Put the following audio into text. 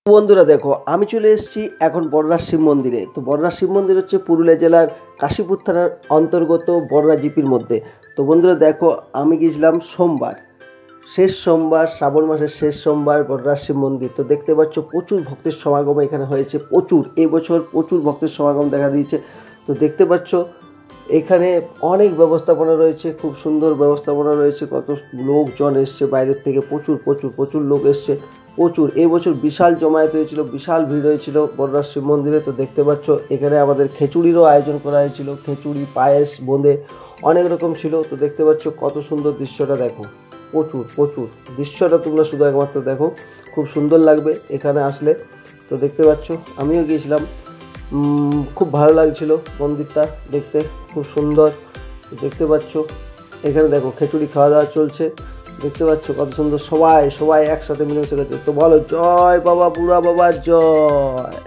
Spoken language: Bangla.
বন্ধুরা দেখো, আমি চলে এসেছি এখন বড়রাজ শিব মন্দিরে। তো বড়রাজ শিব মন্দির হচ্ছে পুরুলিয়া জেলার কাশীপুর থানার অন্তর্গত বড়রা জিপির মধ্যে। তো বন্ধুরা দেখো, আমি গিয়েছিলাম সোমবার, শেষ সোমবার, শ্রাবণ মাসের শেষ সোমবার বড়রাজ শিব মন্দির। তো দেখতে পাচ্ছ প্রচুর ভক্তের সমাগম এখানে হয়েছে, প্রচুর, এই বছর প্রচুর ভক্তের সমাগম দেখা দিয়েছে। তো দেখতে পাচ্ছ এখানে অনেক ব্যবস্থাপনা রয়েছে, খুব সুন্দর ব্যবস্থাপনা রয়েছে। কত লোকজন এসছে বাইরের থেকে, প্রচুর প্রচুর প্রচুর লোক এসছে, প্রচুর। এই বছর বিশাল জমায়েত হয়েছিল, বিশাল ভিড় হয়েছিল বড়রাজ শিব মন্দিরে। তো দেখতে পাচ্ছ এখানে আমাদের খিচুড়িরও আয়োজন করা হয়েছিল, খিচুড়ি, পায়েস, বোঁদে অনেক রকম ছিল। তো দেখতে পাচ্ছ কত সুন্দর দৃশ্যটা দেখো, প্রচুর প্রচুর দৃশ্যটা তোমরা শুধু একমাত্র দেখো, খুব সুন্দর লাগবে এখানে আসলে। তো দেখতে পাচ্ছ আমিও গিয়েছিলাম, খুব ভালো লাগছিল মন্দিরটা দেখতে, খুব সুন্দর। দেখতে পাচ্ছ এখানে দেখো খিচুড়ি খাওয়া দাওয়া চলছে, দেখতে পাচ্ছ কত সুন্দর, সবাই সবাই একসাথে মিলেমিশে গেছে। তো বলো জয় বাবা বুড়া বাবা জয়।